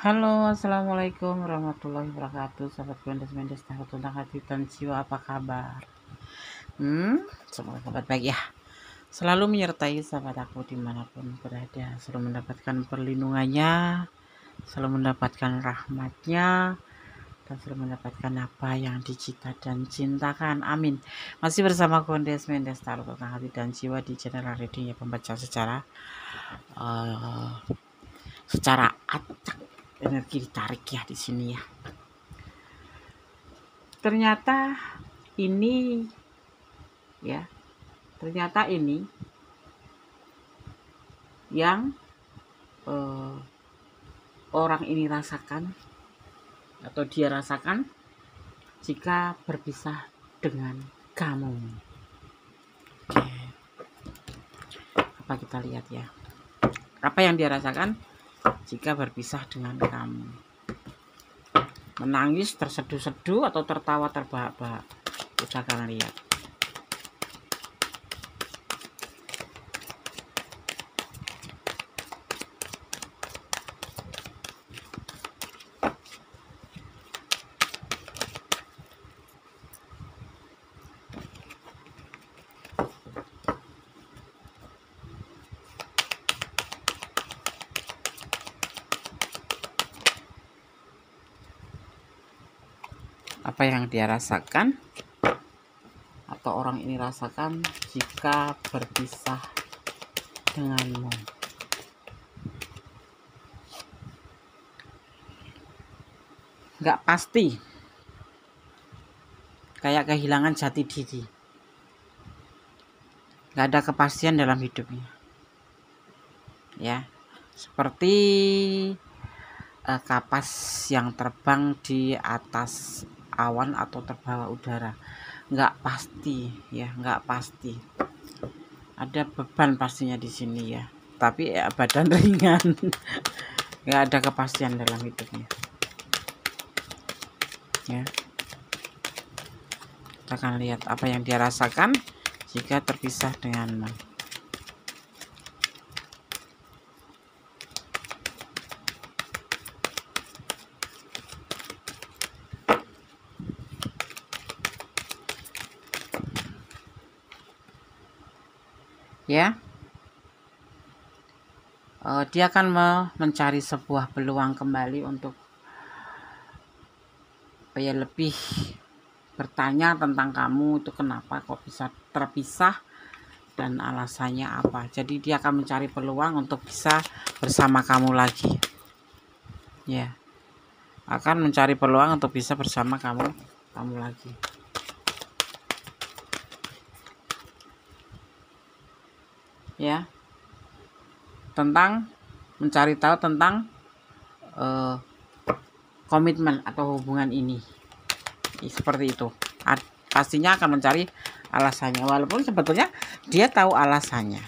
Halo, assalamualaikum warahmatullahi wabarakatuh. Sahabat Mendes tahu tentang hati dan jiwa, apa kabar? Semoga kabar baik ya. Selalu menyertai sahabat aku dimanapun berada. Selalu mendapatkan perlindungannya, selalu mendapatkan rahmatnya, dan selalu mendapatkan apa yang dicita dan cintakan. Amin. Masih bersama Mendes tahu tentang hati dan jiwa di channel radio pembaca secara acak, energi ditarik ya di sini ya. Ternyata ini ya, ternyata ini yang orang ini rasakan atau dia rasakan jika berpisah dengan kamu. Oke. Apa kita lihat ya, apa yang dia rasakan jika berpisah dengan kamu. Menangis terseduh-seduh atau tertawa terbahak-bahak, kita akan lihat. Apa yang dia rasakan atau orang ini rasakan jika berpisah denganmu. Nggak pasti, kayak kehilangan jati diri. Nggak ada kepastian dalam hidupnya ya, seperti kapas yang terbang di atas awan atau terbawa udara. Nggak pasti ya, nggak pasti. Ada beban pastinya di sini ya, tapi ya badan ringan. Nggak ada kepastian dalam hidupnya ya. Kita akan lihat apa yang dia rasakan jika terpisah denganmu. Ya, dia akan mencari sebuah peluang kembali untuk supaya lebih bertanya tentang kamu itu kenapa kok bisa terpisah dan alasannya apa. Jadi dia akan mencari peluang untuk bisa bersama kamu lagi ya, akan mencari peluang untuk bisa bersama kamu lagi ya, tentang mencari tahu tentang komitmen atau hubungan ini. Seperti itu. Pastinya akan mencari alasannya, walaupun sebetulnya dia tahu alasannya.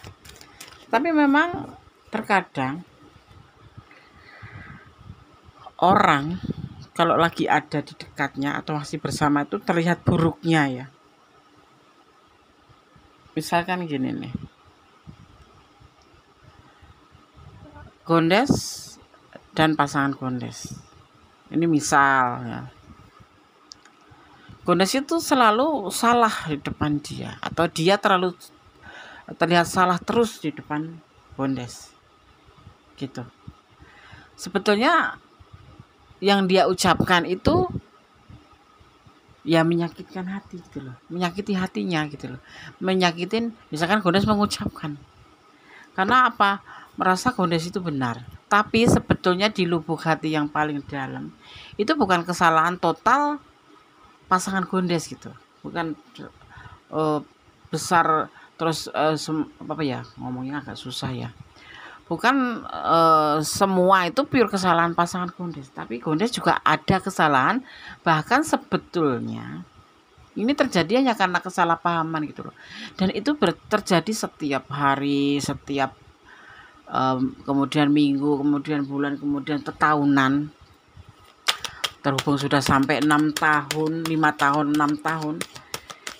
Tapi memang terkadang orang kalau lagi ada di dekatnya atau masih bersama itu terlihat buruknya ya. Misalkan gini nih, Gondes dan pasangan Gondes. Ini misal ya. Gondes itu selalu salah di depan dia, atau dia terlalu terlihat salah terus di depan Gondes gitu. Sebetulnya yang dia ucapkan itu ya menyakitkan hati gitu loh, menyakiti hatinya gitu loh, menyakitin. Misalkan Gondes mengucapkan karena apa, merasa Gondes itu benar, tapi sebetulnya di lubuk hati yang paling dalam itu bukan kesalahan total pasangan Gondes gitu, bukan besar terus apa ya, ngomongnya agak susah ya, bukan semua itu pure kesalahan pasangan Gondes, tapi Gondes juga ada kesalahan. Bahkan sebetulnya ini terjadi hanya karena kesalahpahaman gitu loh, dan itu terjadi setiap hari, setiap kemudian minggu, kemudian bulan, kemudian tahunan. Terhubung sudah sampai 6 tahun, 5 tahun, 6 tahun,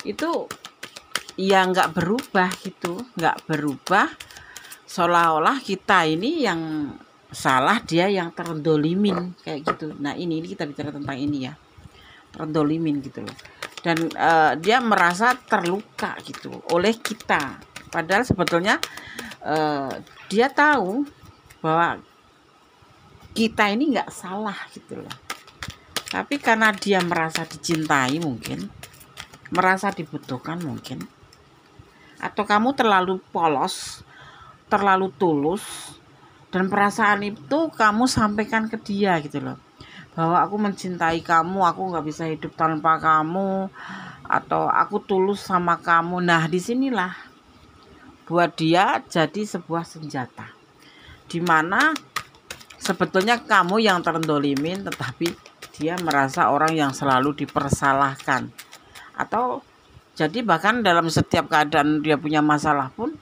itu ya nggak berubah gitu, nggak berubah. Seolah-olah kita ini yang salah dia yang terendolimin kayak gitu. Nah ini kita bicara tentang ini ya, terendolimin gitu loh. Dan dia merasa terluka gitu oleh kita, padahal sebetulnya dia tahu bahwa kita ini nggak salah gitu loh. Tapi karena dia merasa dicintai mungkin, merasa dibutuhkan mungkin, atau kamu terlalu polos, terlalu tulus, dan perasaan itu kamu sampaikan ke dia gitu loh, bahwa aku mencintai kamu, aku nggak bisa hidup tanpa kamu, atau aku tulus sama kamu. Nah disinilah buat dia jadi sebuah senjata, dimana sebetulnya kamu yang terendolimin, tetapi dia merasa orang yang selalu dipersalahkan. Atau jadi bahkan dalam setiap keadaan dia punya masalah pun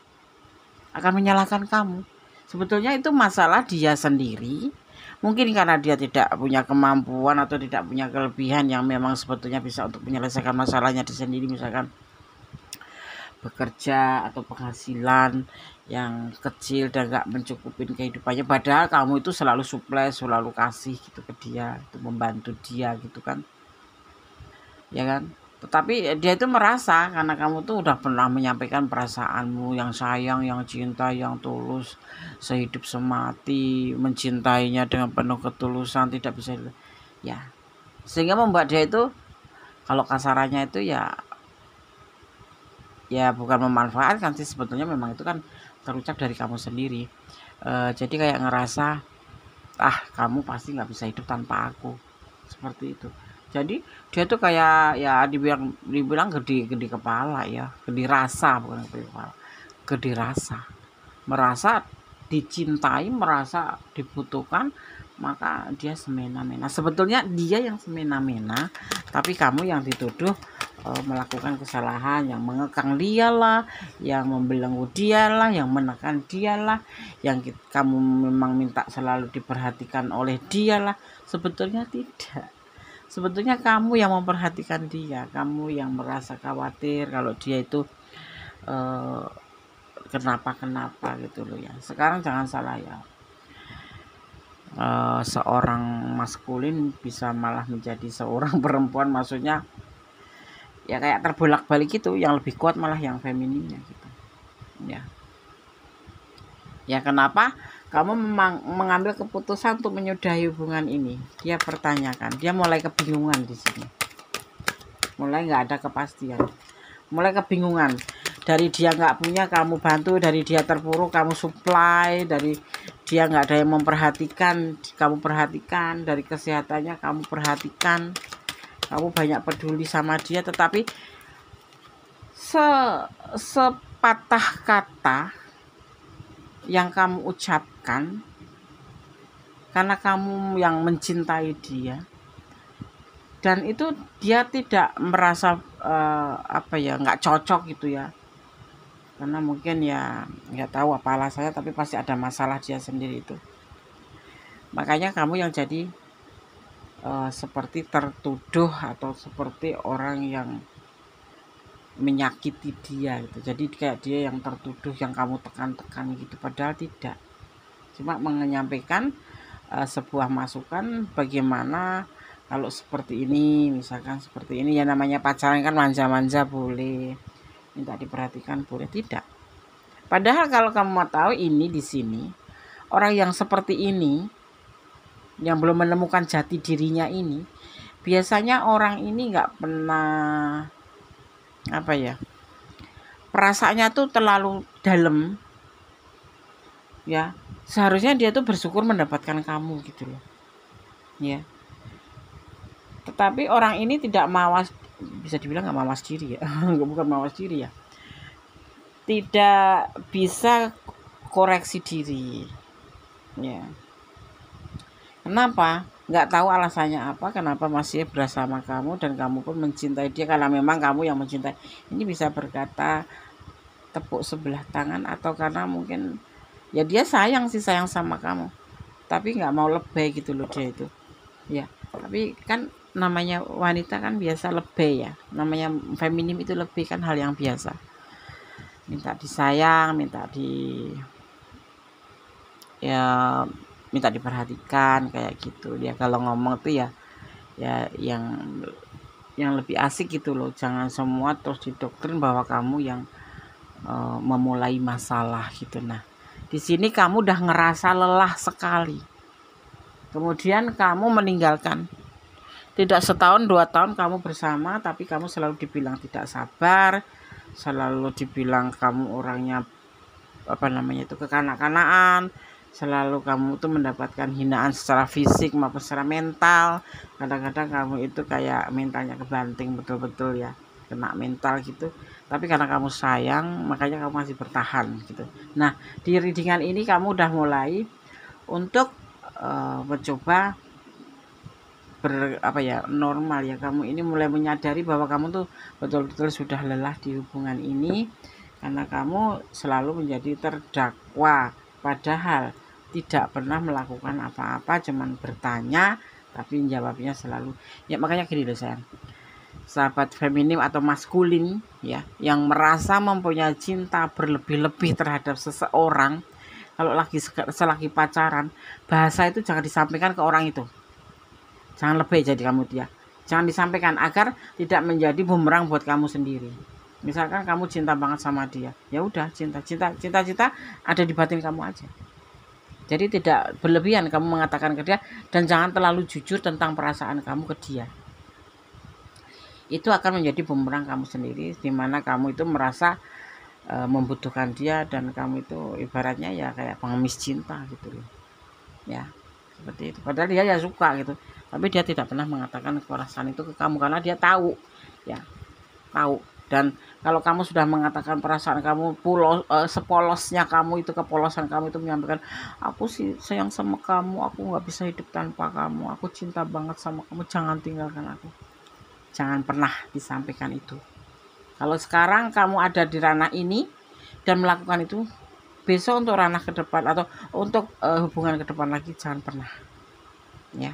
akan menyalahkan kamu. Sebetulnya itu masalah dia sendiri. Mungkin karena dia tidak punya kemampuan atau tidak punya kelebihan yang memang sebetulnya bisa untuk menyelesaikan masalahnya di sendiri. Misalkan bekerja atau penghasilan yang kecil dan gak mencukupin kehidupannya, padahal kamu itu selalu supply, selalu kasih gitu ke dia, itu membantu dia gitu kan, ya kan. Tetapi dia itu merasa karena kamu tuh udah pernah menyampaikan perasaanmu yang sayang, yang cinta, yang tulus, sehidup semati mencintainya dengan penuh ketulusan, tidak bisa ya, sehingga membuat dia itu, kalau kasarannya itu ya bukan memanfaatkan sih, sebetulnya memang itu kan terucap dari kamu sendiri. Jadi kayak ngerasa kamu pasti nggak bisa hidup tanpa aku, seperti itu. Jadi dia tuh kayak ya dibilang gede kepala ya, gede rasa, bukan gede kepala, gede rasa, merasa dicintai, merasa dibutuhkan, maka dia semena-mena. Sebetulnya dia yang semena-mena, tapi kamu yang dituduh melakukan kesalahan, yang mengekang dialah, yang membelenggu dialah, yang menekan dialah, yang kamu memang minta selalu diperhatikan oleh dialah. Sebetulnya tidak. Sebetulnya kamu yang memperhatikan dia, kamu yang merasa khawatir kalau dia itu kenapa gitu loh ya. Sekarang jangan salah ya, seorang maskulin bisa malah menjadi seorang perempuan, maksudnya ya kayak terbolak-balik gitu, yang lebih kuat malah yang femininnya gitu ya. Kenapa kamu mengambil keputusan untuk menyudahi hubungan ini? Dia pertanyakan, dia mulai kebingungan di sini, mulai nggak ada kepastian, mulai kebingungan. Dari dia nggak punya kamu bantu, dari dia terpuruk kamu supply, dari dia nggak ada yang memperhatikan kamu perhatikan, dari kesehatannya kamu perhatikan, kamu banyak peduli sama dia, tetapi sepatah kata yang kamu ucapkan karena kamu yang mencintai dia, dan itu dia tidak merasa nggak cocok gitu ya, karena mungkin ya nggak tahu apa alasannya, tapi pasti ada masalah dia sendiri itu. Makanya kamu yang jadi seperti tertuduh atau seperti orang yang menyakiti dia gitu. Jadi kayak dia yang tertuduh, yang kamu tekan-tekan gitu, padahal tidak. Cuma menyampaikan sebuah masukan bagaimana kalau seperti ini, misalkan seperti ini ya, namanya pacaran kan manja-manja boleh, minta diperhatikan boleh, tidak. Padahal kalau kamu mau tahu ini di sini, orang yang seperti ini, yang belum menemukan jati dirinya ini, biasanya orang ini nggak pernah perasaannya tuh terlalu dalam ya. Seharusnya dia tuh bersyukur mendapatkan kamu gitu loh ya. Tetapi orang ini tidak mawas, bisa dibilang nggak mawas diri ya bukan mawas diri ya, tidak bisa koreksi diri ya. Kenapa? Nggak tahu alasannya apa, kenapa masih bersama kamu, dan kamu pun mencintai dia karena memang kamu yang mencintai. Ini bisa berkata tepuk sebelah tangan, atau karena mungkin ya dia sayang sama kamu, tapi nggak mau lebay gitu loh dia itu ya. Tapi kan namanya wanita kan biasa lebay ya, namanya feminim itu lebih kan hal yang biasa, minta disayang, minta di ya minta diperhatikan kayak gitu. Dia kalau ngomong tuh ya yang lebih asik gitu loh. Jangan semua terus didoktrin bahwa kamu yang memulai masalah gitu. Nah, di sini kamu udah ngerasa lelah sekali. Kemudian kamu meninggalkan. Tidak setahun 2 tahun kamu bersama, tapi kamu selalu dibilang tidak sabar, selalu dibilang kamu orangnya kekanak-kanakan, selalu kamu tuh mendapatkan hinaan secara fisik maupun secara mental. Kadang-kadang kamu itu kayak mentalnya kebanting betul-betul ya, kena mental gitu. Tapi karena kamu sayang, makanya kamu masih bertahan gitu. Nah, di readingan ini kamu udah mulai untuk mencoba normal ya. Kamu ini mulai menyadari bahwa kamu tuh betul-betul sudah lelah di hubungan ini, karena kamu selalu menjadi terdakwa, padahal tidak pernah melakukan apa-apa, cuman bertanya tapi jawabnya selalu ya. Makanya gini loh sayang, sahabat feminim atau maskulin ya, yang merasa mempunyai cinta berlebih-lebih terhadap seseorang, kalau selagi pacaran, bahasa itu jangan disampaikan ke orang itu. Jangan lebih jadi kamu dia. Jangan disampaikan agar tidak menjadi bumerang buat kamu sendiri. Misalkan kamu cinta banget sama dia, ya udah cinta ada di batin kamu aja. Jadi tidak berlebihan kamu mengatakan ke dia, dan jangan terlalu jujur tentang perasaan kamu ke dia. Itu akan menjadi bumerang kamu sendiri, dimana kamu itu merasa membutuhkan dia, dan kamu itu ibaratnya ya kayak pengemis cinta gitu loh ya, seperti itu. Padahal dia ya suka gitu, tapi dia tidak pernah mengatakan perasaan itu ke kamu karena dia tahu ya, tahu. Dan kalau kamu sudah mengatakan perasaan kamu, sepolosnya kamu itu, kepolosan kamu itu menyampaikan, aku sih sayang sama kamu, aku nggak bisa hidup tanpa kamu, aku cinta banget sama kamu, jangan tinggalkan aku. Jangan pernah disampaikan itu. Kalau sekarang kamu ada di ranah ini dan melakukan itu, besok untuk ranah ke depan atau untuk hubungan ke depan lagi jangan pernah ya.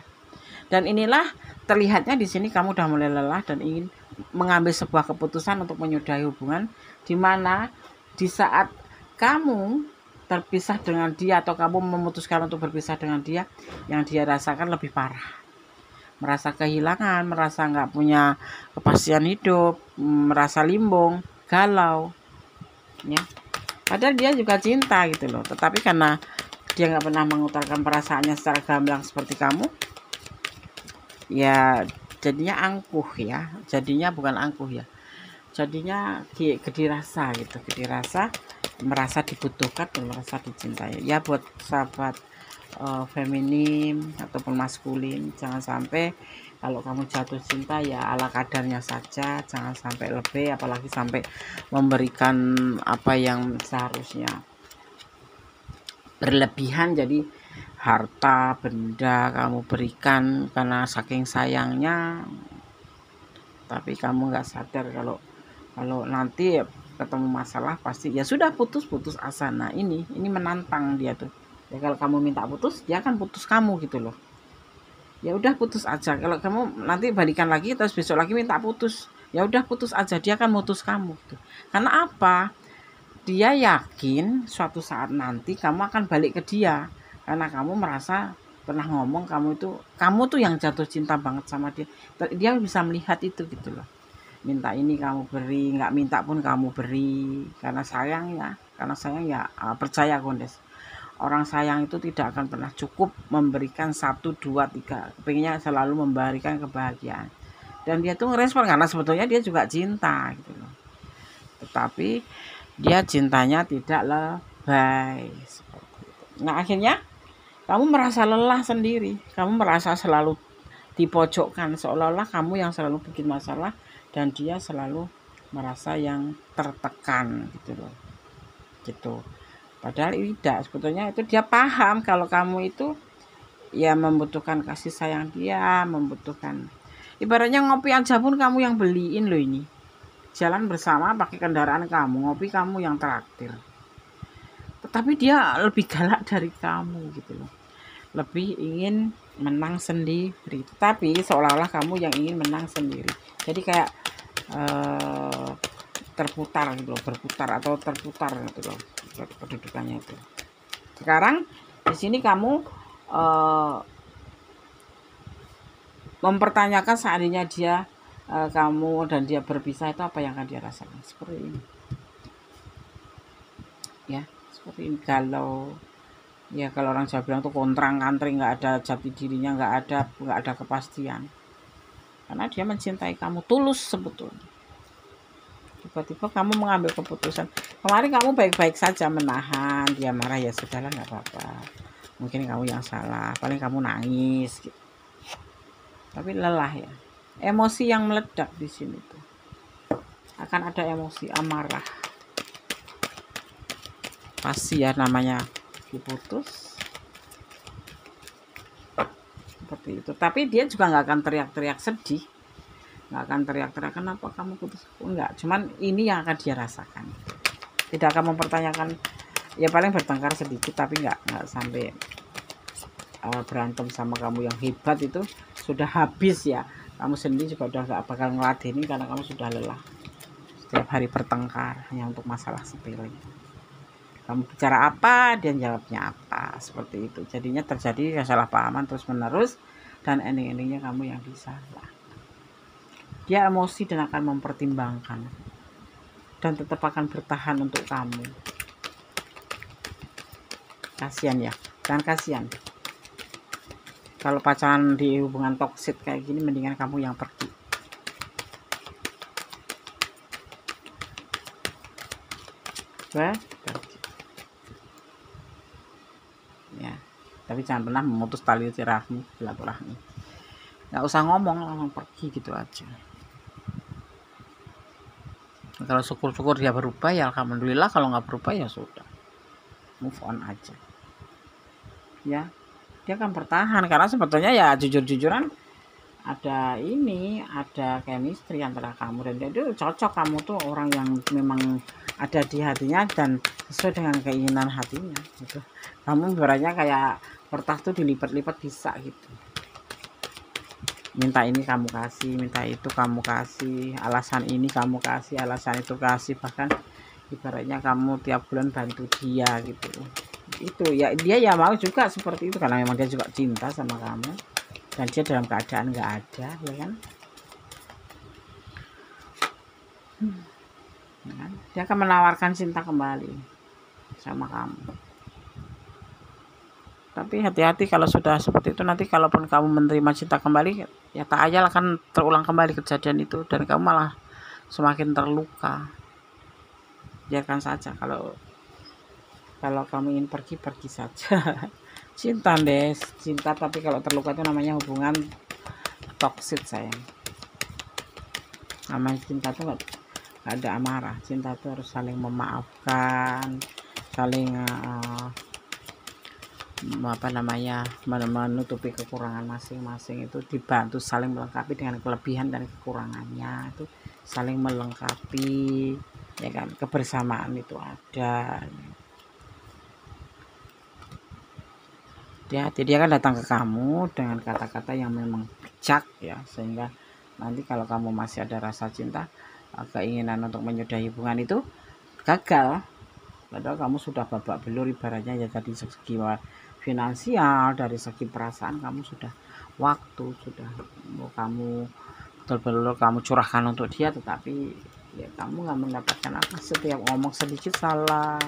Dan inilah terlihatnya di sini kamu udah mulai lelah dan ingin mengambil sebuah keputusan untuk menyudahi hubungan, di mana di saat kamu terpisah dengan dia atau kamu memutuskan untuk berpisah dengan dia, yang dia rasakan lebih parah. Merasa kehilangan, merasa nggak punya kepastian hidup, merasa limbung, galau ya. Padahal dia juga cinta gitu loh, tetapi karena dia nggak pernah mengutarakan perasaannya secara gamblang seperti kamu ya, jadinya angkuh ya. Jadinya bukan angkuh ya, jadinya kedirasa gitu, kedirasa, merasa dibutuhkan dan merasa dicintai ya. Buat sahabat feminim ataupun maskulin, jangan sampai kalau kamu jatuh cinta ya ala kadarnya saja, jangan sampai lebih, apalagi sampai memberikan apa yang seharusnya berlebihan. Jadi harta benda kamu berikan karena saking sayangnya, tapi kamu nggak sadar kalau nanti ketemu masalah pasti ya sudah putus asa. Nah ini menantang dia tuh ya. Kalau kamu minta putus, dia akan putus kamu gitu loh. Ya udah putus aja. Kalau kamu nanti balikan lagi terus besok lagi minta putus, ya udah putus aja, dia akan putus kamu gitu. Karena apa? Dia yakin suatu saat nanti kamu akan balik ke dia, karena kamu merasa pernah ngomong kamu tuh yang jatuh cinta banget sama dia. Dia bisa melihat itu gitu loh. Minta ini kamu beri, nggak minta pun kamu beri, karena sayang ya. Karena sayang ya, percaya Gondes, orang sayang itu tidak akan pernah cukup memberikan 1, 2, 3, pengennya selalu memberikan kebahagiaan. Dan dia tuh ngerespon karena sebetulnya dia juga cinta gitu loh, tetapi dia cintanya tidak lebay seperti itu. Nah akhirnya kamu merasa lelah sendiri, kamu merasa selalu dipojokkan, seolah-olah kamu yang selalu bikin masalah dan dia selalu merasa yang tertekan gitu loh gitu. Padahal tidak, sebetulnya itu dia paham kalau kamu itu ya membutuhkan kasih sayang dia, membutuhkan, ibaratnya ngopi aja pun kamu yang beliin loh ini. Jalan bersama pakai kendaraan kamu, ngopi kamu yang traktir. Tetapi dia lebih galak dari kamu gitu loh. Lebih ingin menang sendiri. Tetapi seolah-olah kamu yang ingin menang sendiri. Jadi kayak terputar gitu loh, berputar atau terputar gitu loh kedudukannya itu. Sekarang di sini kamu eh, mempertanyakan seandainya dia kamu dan dia berpisah, itu apa yang akan dia rasakan. Seperti ini ya, seperti ini. Kalau ya, kalau orang Jawa bilang tuh kontrang kantring, nggak ada jati dirinya, nggak ada kepastian, karena dia mencintai kamu tulus sebetulnya. Tiba-tiba kamu mengambil keputusan. Kemarin kamu baik-baik saja menahan dia marah, ya sudahlah, nggak apa-apa, mungkin kamu yang salah, paling kamu nangis gitu. Tapi lelah ya, emosi yang meledak di sini tuh, akan ada emosi amarah pasti ya, namanya diputus seperti itu. Tapi dia juga nggak akan teriak-teriak sedih, nggak akan teriak-teriak kenapa kamu putus, enggak. Cuman ini yang akan dia rasakan, tidak akan mempertanyakan, ya paling bertengkar sedikit, tapi nggak sampai berantem sama kamu yang hebat. Itu sudah habis ya, kamu sendiri juga udah nggak bakal ngeladenin karena kamu sudah lelah setiap hari bertengkar hanya untuk masalah sepele. Kamu bicara apa, dia jawabnya apa, seperti itu. Jadinya terjadi kesalahpahaman terus menerus, dan ending-endingnya kamu yang disalah. Dia emosi dan akan mempertimbangkan, dan tetap akan bertahan untuk kamu. Kasihan ya, dan kasihan. Kalau pacaran di hubungan toksik kayak gini, mendingan kamu yang pergi. Pergi. Ya, tapi jangan pernah memutus tali silaturahmi. Nggak usah ngomong, langsung pergi gitu aja. Kalau syukur-syukur dia berubah, ya alhamdulillah. Kalau nggak berubah, ya sudah, move on aja. Ya, dia akan bertahan karena sebetulnya ya jujur-jujuran ada chemistry antara kamu dan dia. Itu cocok, kamu tuh orang yang memang ada di hatinya dan sesuai dengan keinginan hatinya gitu. Kamu ibaratnya kayak kertas tuh dilipat-lipat bisa gitu, minta ini kamu kasih, minta itu kamu kasih, alasan ini kamu kasih, alasan itu kasih, bahkan ibaratnya kamu tiap bulan bantu dia gitu. Itu ya, dia ya mau juga seperti itu karena memang dia juga cinta sama kamu dan dia dalam keadaan nggak ada, ya kan. Dia akan menawarkan cinta kembali sama kamu. Tapi hati-hati kalau sudah seperti itu, nanti kalaupun kamu menerima cinta kembali, ya tak ayal akan terulang kembali kejadian itu dan kamu malah semakin terluka. Biarkan saja, kalau kamu ingin pergi saja. Cinta deh, cinta, tapi kalau terluka itu namanya hubungan toksik sayang. Namanya cinta tuh nggak ada amarah. Cinta tuh harus saling memaafkan, saling menutupi kekurangan masing-masing, itu dibantu saling melengkapi dengan kelebihan dan kekurangannya, itu saling melengkapi, ya kan. Kebersamaan itu ada. Dia kan datang ke kamu dengan kata-kata yang memang bijak ya, sehingga nanti kalau kamu masih ada rasa cinta, keinginan untuk menyudahi hubungan itu gagal, padahal kamu sudah babak belur ibaratnya ya, dari segi finansial, dari segi perasaan kamu sudah, waktu sudah kamu betul-betul kamu curahkan untuk dia, tetapi ya kamu nggak mendapatkan apa. Setiap ngomong sedikit salah,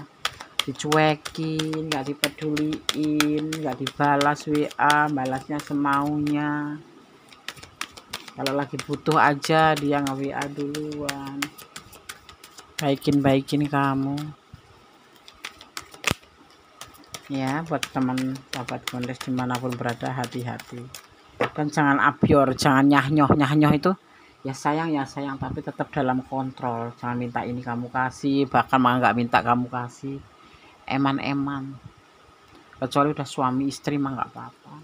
dicuekin, nggak dipeduliin, nggak dibalas WA, balasnya semaunya. Kalau lagi butuh aja dia nge-WA duluan, baikin kamu. Ya, buat teman sahabat Gondes dimanapun berada, hati-hati dan jangan abior, jangan nyah-nyoh itu ya sayang, tapi tetap dalam kontrol. Jangan minta ini kamu kasih, bahkan malah nggak minta kamu kasih, eman-eman. Kecuali udah suami istri mah nggak apa-apa,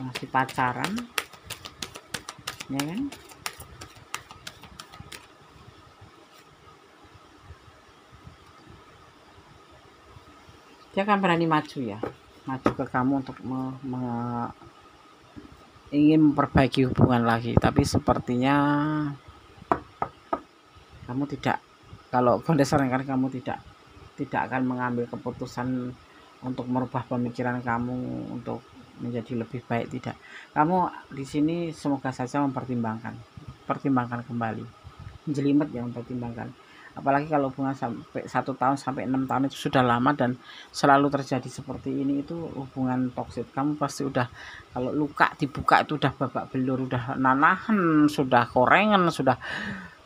masih pacaran ya kan. Dia akan berani maju ke kamu untuk ingin memperbaiki hubungan lagi, tapi sepertinya kamu tidak, kalau Gondes sarankan kamu tidak akan mengambil keputusan untuk merubah pemikiran kamu untuk menjadi lebih baik, tidak. Kamu di sini semoga saja pertimbangkan kembali, jelimet ya, mempertimbangkan. Apalagi kalau hubungan sampai 1 tahun sampai 6 tahun itu sudah lama dan selalu terjadi seperti ini, itu hubungan toksik. Kamu pasti udah, kalau luka dibuka itu udah babak belur, udah nanahan, sudah korengan, sudah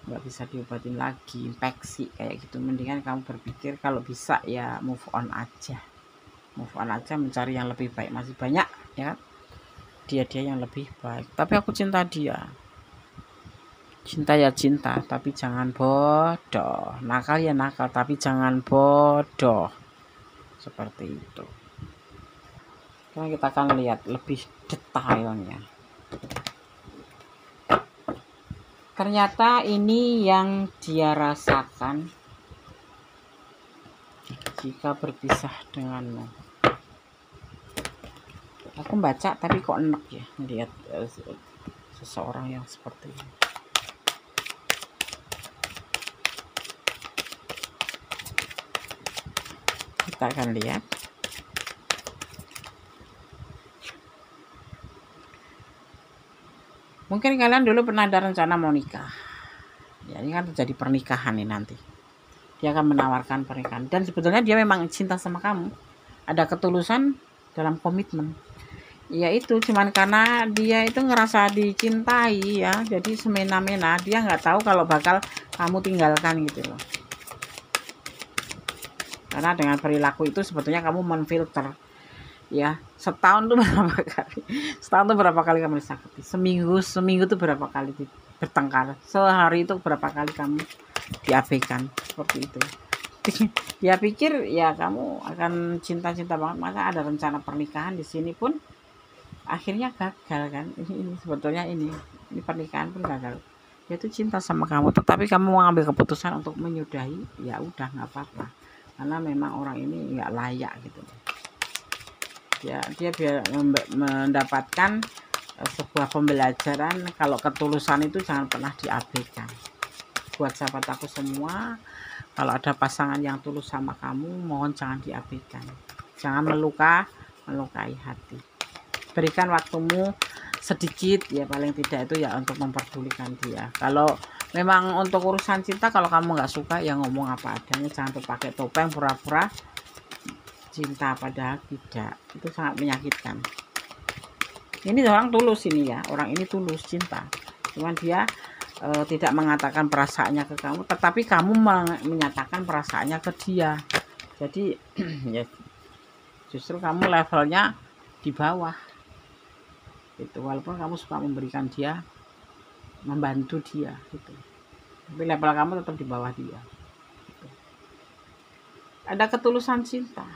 nggak bisa diobatin lagi, infeksi kayak gitu. Mendingan kamu berpikir kalau bisa ya move on aja, mencari yang lebih baik. Masih banyak ya dia yang lebih baik. Tapi aku cinta dia. Cinta ya cinta, tapi jangan bodoh. Nakal ya nakal, tapi jangan bodoh. Seperti itu. Sekarang kita akan lihat lebih detailnya. Ternyata ini yang dia rasakan jika berpisah denganmu. Aku baca tapi kok enak ya melihat seseorang yang seperti ini. Kita akan lihat. Mungkin kalian dulu pernah ada rencana mau nikah. Ya, ini kan terjadi pernikahan nih nanti. Dia akan menawarkan pernikahan. Dan sebetulnya dia memang cinta sama kamu. Ada ketulusan dalam komitmen. Ya itu cuman karena dia itu ngerasa dicintai ya. Jadi semena-mena. Dia nggak tahu kalau bakal kamu tinggalkan gitu loh. Karena dengan perilaku itu sebetulnya kamu menfilter. Ya, setahun tuh berapa kali kamu disakiti, seminggu tuh berapa kali bertengkar, sehari itu berapa kali kamu diabaikan, seperti itu. Dia pikir ya kamu akan cinta-cinta banget, maka ada rencana pernikahan di sini pun akhirnya gagal kan. Ini sebetulnya ini pernikahan pun gagal. Dia tuh cinta sama kamu, tetapi kamu mengambil keputusan untuk menyudahi, ya udah nggak apa-apa, karena memang orang ini nggak layak gitu. Ya, dia biar mendapatkan sebuah pembelajaran kalau ketulusan itu jangan pernah diabaikan. Buat sahabat aku semua, kalau ada pasangan yang tulus sama kamu, mohon jangan diabaikan. Jangan melukai hati. Berikan waktumu sedikit ya, paling tidak itu ya untuk memperdulikan dia. Kalau memang untuk urusan cinta, kalau kamu nggak suka ya ngomong apa adanya, jangan pakai topeng pura-pura cinta padahal tidak. Itu sangat menyakitkan. Ini orang tulus ini ya, orang ini tulus cinta, cuman dia tidak mengatakan perasaannya ke kamu, tetapi kamu menyatakan perasaannya ke dia. Jadi ya justru kamu levelnya di bawah itu, walaupun kamu suka memberikan dia, membantu dia gitu, tapi level kamu tetap di bawah dia gitu. Ada ketulusan cinta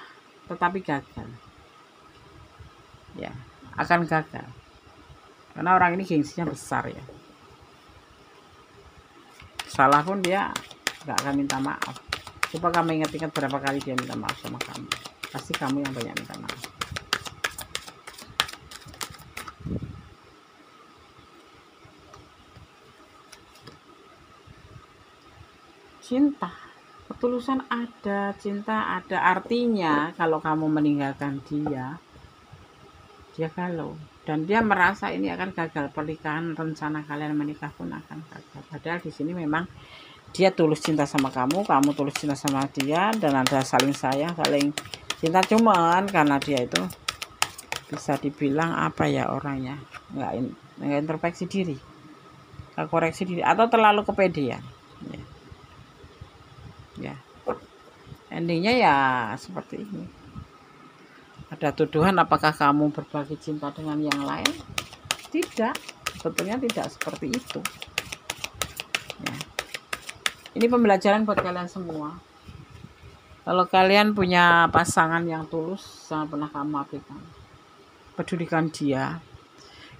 tetapi gagal, ya akan gagal karena orang ini gengsinya besar ya. Salah pun dia nggak akan minta maaf. Coba kamu ingat-ingat berapa kali dia minta maaf sama kamu, pasti kamu yang banyak minta maaf. Cinta, ketulusan ada, cinta ada, artinya kalau kamu meninggalkan dia galau, dan dia merasa ini akan gagal pernikahan, rencana kalian menikah pun akan gagal. Padahal di sini memang dia tulus cinta sama kamu, kamu tulus cinta sama dia, dan ada saling sayang, saling cinta. Cuman karena dia itu bisa dibilang apa ya, orangnya nggak introspeksi diri, nggak koreksi diri, atau terlalu kepedean. Ya, endingnya ya seperti ini. Ada tuduhan apakah kamu berbagi cinta dengan yang lain? Tidak, sebetulnya tidak seperti itu ya. Ini pembelajaran buat kalian semua. Kalau kalian punya pasangan yang tulus, jangan pernah kamu abaikan, pedulikan dia.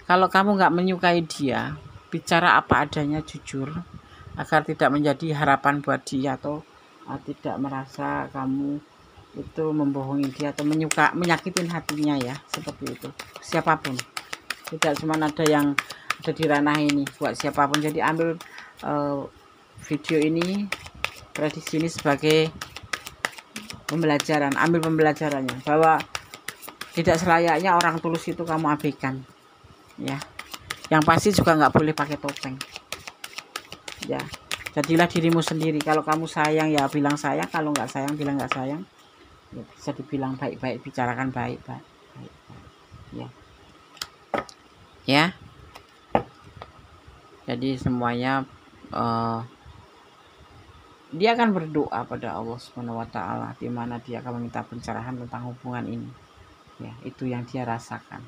Kalau kamu nggak menyukai dia, bicara apa adanya, jujur, agar tidak menjadi harapan buat dia, atau tidak merasa kamu itu membohongi dia atau menyakitin hatinya ya, seperti itu. Siapapun, tidak cuma ada yang ada di ranah ini, buat siapapun. Jadi ambil video ini, prediksi ini sebagai pembelajaran, ambil pembelajarannya bahwa tidak selayaknya orang tulus itu kamu abaikan, ya. Yang pasti juga nggak boleh pakai topeng, ya. Jadilah dirimu sendiri. Kalau kamu sayang ya bilang sayang, kalau nggak sayang bilang nggak sayang. Ya, bisa dibilang baik-baik, bicarakan baik-baik, ya. Ya. Jadi semuanya dia akan berdoa pada Allah Subhanahu wa taala, di mana dia akan meminta pencerahan tentang hubungan ini. Ya, itu yang dia rasakan.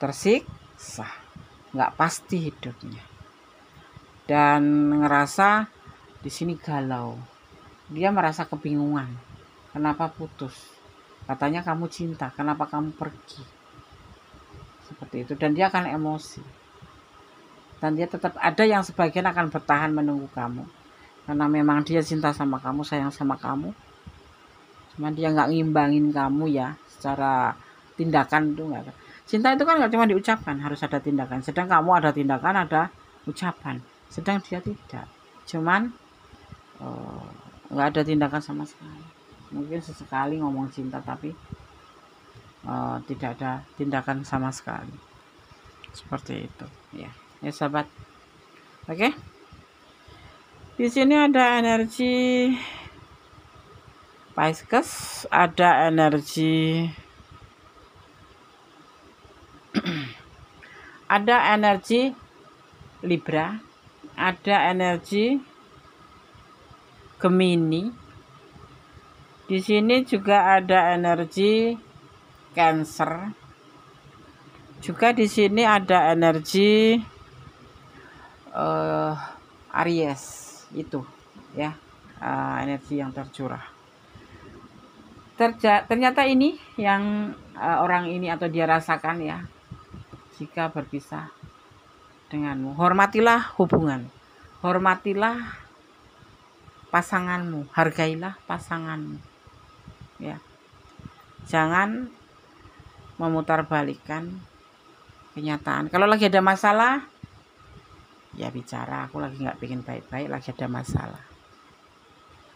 Tersiksa, nggak pasti hidupnya. Dan ngerasa di sini galau. Dia merasa kebingungan. Kenapa putus? Katanya kamu cinta, kenapa kamu pergi? Seperti itu, dan dia akan emosi. Dan dia tetap ada yang sebagian akan bertahan menunggu kamu. Karena memang dia cinta sama kamu, sayang sama kamu. Cuman dia nggak ngimbangin kamu ya, secara tindakan itu nggak. Cinta itu kan nggak cuma diucapkan, harus ada tindakan. Sedang kamu ada tindakan, ada ucapan. Sedang dia tidak. Cuman nggak ada tindakan sama sekali. Mungkin sesekali ngomong cinta, tapi tidak ada tindakan sama sekali. Seperti itu, ya sahabat. Oke. Di sini ada energi Pisces, ada energi ada energi Libra, ada energi Gemini. Di sini juga ada energi Cancer. Juga di sini ada energi Aries, itu ya, energi yang tercurah. Ternyata ini yang orang ini atau dia rasakan ya, jika berpisah denganmu. Hormatilah hubungan, hormatilah pasanganmu, hargailah pasanganmu, ya. Jangan memutarbalikkan kenyataan. Kalau lagi ada masalah, ya bicara, aku lagi nggak pengen baik-baik, lagi ada masalah.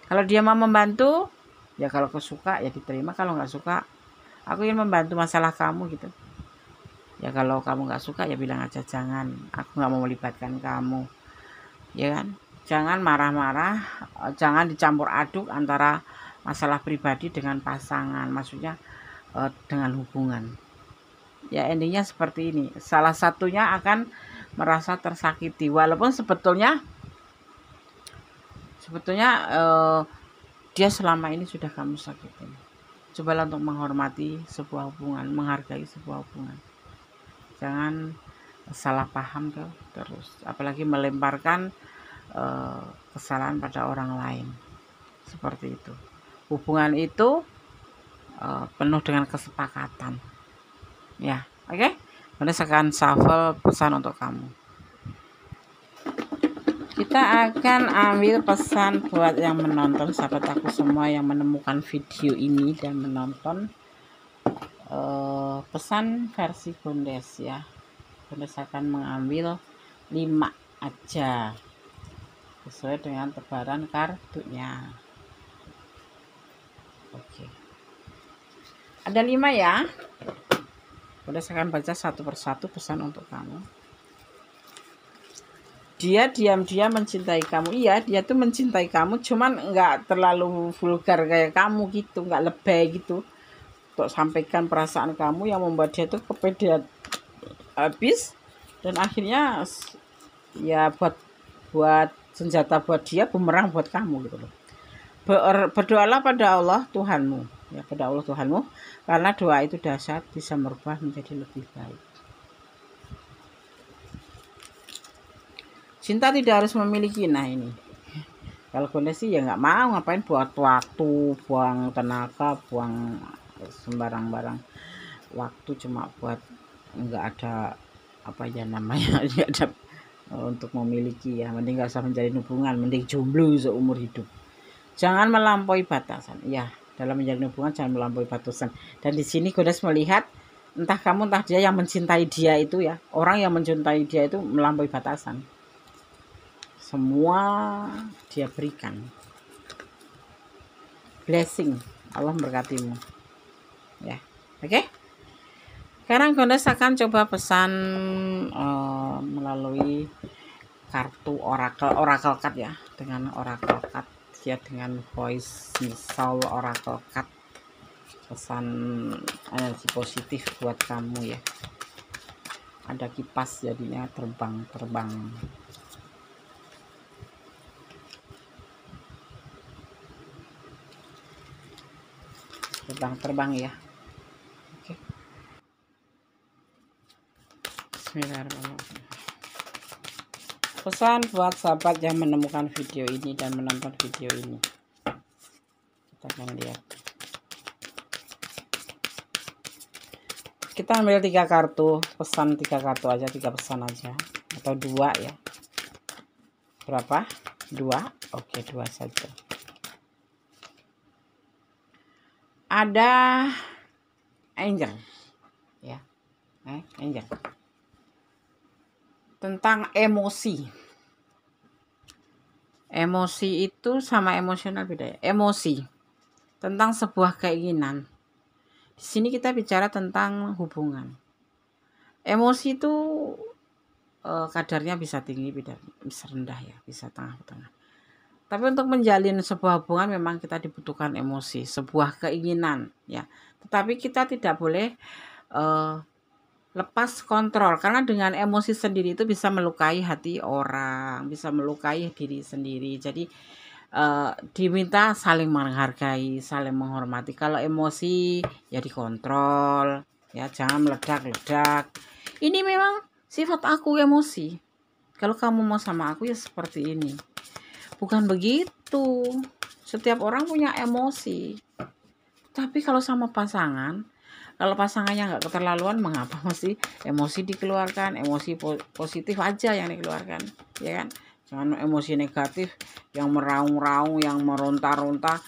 Kalau dia mau membantu, ya kalau aku suka ya diterima, kalau nggak suka, aku ingin membantu masalah kamu gitu. Ya kalau kamu nggak suka ya bilang aja, jangan, aku nggak mau melibatkan kamu, ya kan. Jangan marah-marah, jangan dicampur aduk antara masalah pribadi dengan pasangan, maksudnya dengan hubungan. Ya endingnya seperti ini, salah satunya akan merasa tersakiti, walaupun sebetulnya dia selama ini sudah kamu sakitin. Cobalah untuk menghormati sebuah hubungan, menghargai sebuah hubungan. Jangan salah paham tuh terus, apalagi melemparkan kesalahan pada orang lain. Seperti itu. Hubungan itu penuh dengan kesepakatan. Ya, oke. Nanti akan shuffle pesan untuk kamu. Kita akan ambil pesan buat yang menonton, sahabat aku semua yang menemukan video ini dan menonton. Pesan versi Bondes ya. Bondes akan mengambil 5 aja sesuai dengan tebaran kartunya. Oke. Ada 5 ya. Bondes akan baca satu persatu pesan untuk kamu. Dia diam-diam mencintai kamu. Iya, dia tuh mencintai kamu, cuman nggak terlalu vulgar kayak kamu gitu, nggak lebay gitu untuk sampaikan perasaan kamu, yang membuat dia tuh kepedean habis, dan akhirnya ya buat senjata buat dia, bumerang buat kamu gitu loh. Berdoalah pada Allah Tuhanmu, ya, pada Allah Tuhanmu, karena doa itu dahsyat, bisa merubah menjadi lebih baik. Cinta tidak harus memiliki. Nah ini, kalau Bondes sih ya nggak mau, ngapain buat waktu, buang tenaga, buang sembarang-barang waktu cuma buat nggak ada apa ya namanya, nggak ada untuk memiliki ya. Mending nggak usah menjalin hubungan, mending jomblo seumur hidup. Jangan melampaui batasan. Ya, dalam menjalin hubungan jangan melampaui batasan. Dan di sini Bondes melihat entah kamu entah dia yang mencintai dia itu ya, orang yang mencintai dia itu melampaui batasan. Semua dia berikan. blessing. Allah memberkatimu. Ya, oke. Sekarang Gondes akan coba pesan melalui kartu Oracle Card ya, dengan Oracle Card ya, dengan voice Soul Oracle Card, pesan energi positif buat kamu ya. Ada kipas jadinya terbang ya. Oke. Bismillahirrahmanirrahim. Pesan buat sahabat yang menemukan video ini dan menonton video ini. Kita akan lihat. Kita ambil 3 kartu, pesan 3 kartu aja, 3 pesan aja, atau 2 ya. Berapa? 2? Oke, 2 saja. Ada angel ya, angel. Tentang emosi. Emosi itu sama emosional beda ya. Emosi tentang sebuah keinginan. Di sini kita bicara tentang hubungan. Emosi itu kadarnya bisa tinggi, bisa rendah ya, bisa tengah-tengah. Tapi untuk menjalin sebuah hubungan memang kita dibutuhkan emosi, sebuah keinginan ya. Tetapi kita tidak boleh lepas kontrol, karena dengan emosi sendiri itu bisa melukai hati orang, bisa melukai diri sendiri. Jadi diminta saling menghargai, saling menghormati. Kalau emosi ya dikontrol ya, jangan meledak-ledak. Ini memang sifat aku emosi. Kalau kamu mau sama aku ya seperti ini. Bukan begitu. Setiap orang punya emosi. Tapi kalau sama pasangan, kalau pasangannya nggak keterlaluan, mengapa mesti emosi dikeluarkan? Emosi positif aja yang dikeluarkan, ya kan? Jangan emosi negatif yang meraung-raung, yang meronta-ronta,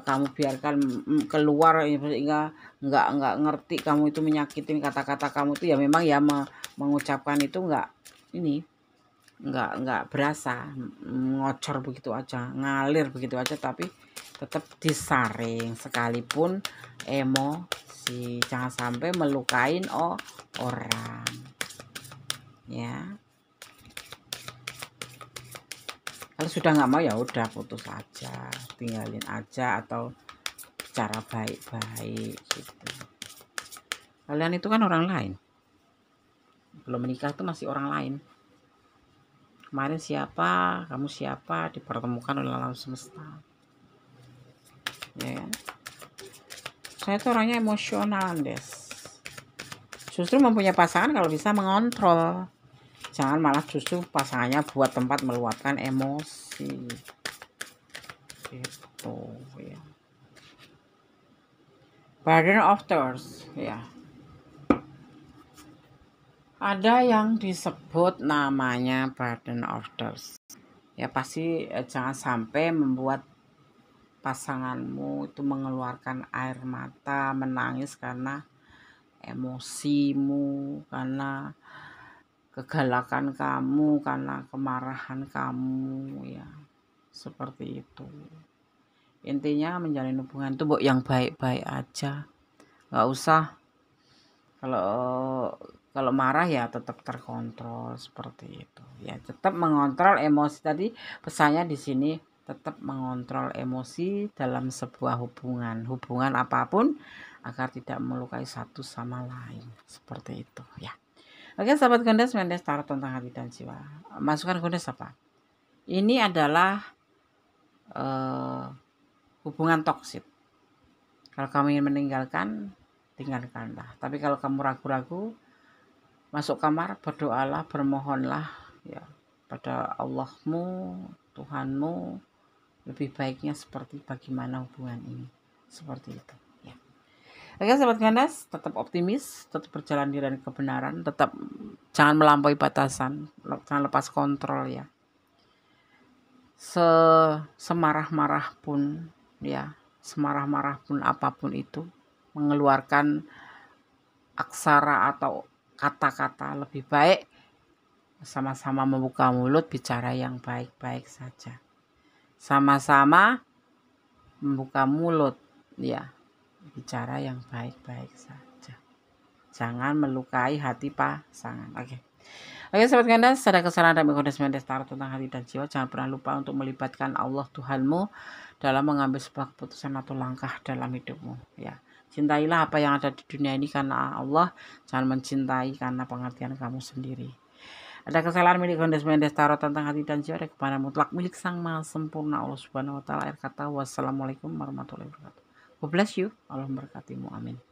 kamu biarkan keluar sehingga nggak ngerti kamu itu menyakitin, kata-kata kamu itu ya memang ya mengucapkan itu nggak berasa, ngocor begitu aja, ngalir begitu aja, tapi tetap disaring sekalipun emosi, jangan sampai melukain orang ya. Kalau sudah nggak mau ya udah putus aja, tinggalin aja, atau bicara baik-baik gitu. Kalian itu kan orang lain, belum menikah tuh masih orang lain. Kemarin siapa, kamu siapa, dipertemukan oleh alam semesta ya kan? Saya tuh orangnya emosional, Des. Justru mempunyai pasangan kalau bisa mengontrol. Jangan malah justru pasangannya buat tempat meluapkan emosi. Gitu ya. Burden of Tears ya. Ada yang disebut namanya burden of tears. Ya pasti jangan sampai membuat pasanganmu itu mengeluarkan air mata, menangis karena emosimu, karena kegalakan kamu, karena kemarahan kamu ya. Seperti itu. Intinya menjalin hubungan itu yang baik-baik aja. Nggak usah kalau marah ya tetap terkontrol seperti itu. Ya tetap mengontrol emosi, tadi pesannya di sini tetap mengontrol emosi dalam sebuah hubungan apapun, agar tidak melukai satu sama lain, seperti itu ya. Oke sahabat Gondes, Mendes Tarot tentang hati dan jiwa. Masukan Gondes apa? Ini adalah hubungan toksik. Kalau kamu ingin meninggalkan, tinggalkanlah. Tapi kalau kamu ragu-ragu, masuk kamar, berdoalah, bermohonlah ya pada Allahmu, Tuhanmu, lebih baiknya seperti bagaimana hubungan ini, seperti itu ya. Oke sahabat Gandas, tetap optimis, tetap berjalan di jalan kebenaran, tetap jangan melampaui batasan, jangan lepas kontrol ya. Semarah-marah pun ya, semarah-marah pun apapun itu, mengeluarkan aksara atau kata-kata, lebih baik sama-sama membuka mulut, bicara yang baik-baik saja. Sama-sama membuka mulut, ya, bicara yang baik-baik saja. Jangan melukai hati pasangan. Oke, sobat kandas, ada kesalahan dan mengkodes mendes taruh tentang hati dan jiwa. Jangan pernah lupa untuk melibatkan Allah Tuhanmu dalam mengambil sebuah keputusan atau langkah dalam hidupmu. Ya, cintailah apa yang ada di dunia ini karena Allah. Jangan mencintai karena pengertian kamu sendiri. Ada kesalahan milik kondes mendes taruh tentang hati dan jiwa. Ada kepada mutlak milik Sang Maha Sempurna Allah Subhanahu Wa Taala. Akhir kata, wassalamualaikum warahmatullahi wabarakatuh. God bless you. Allah memberkatimu. Amin.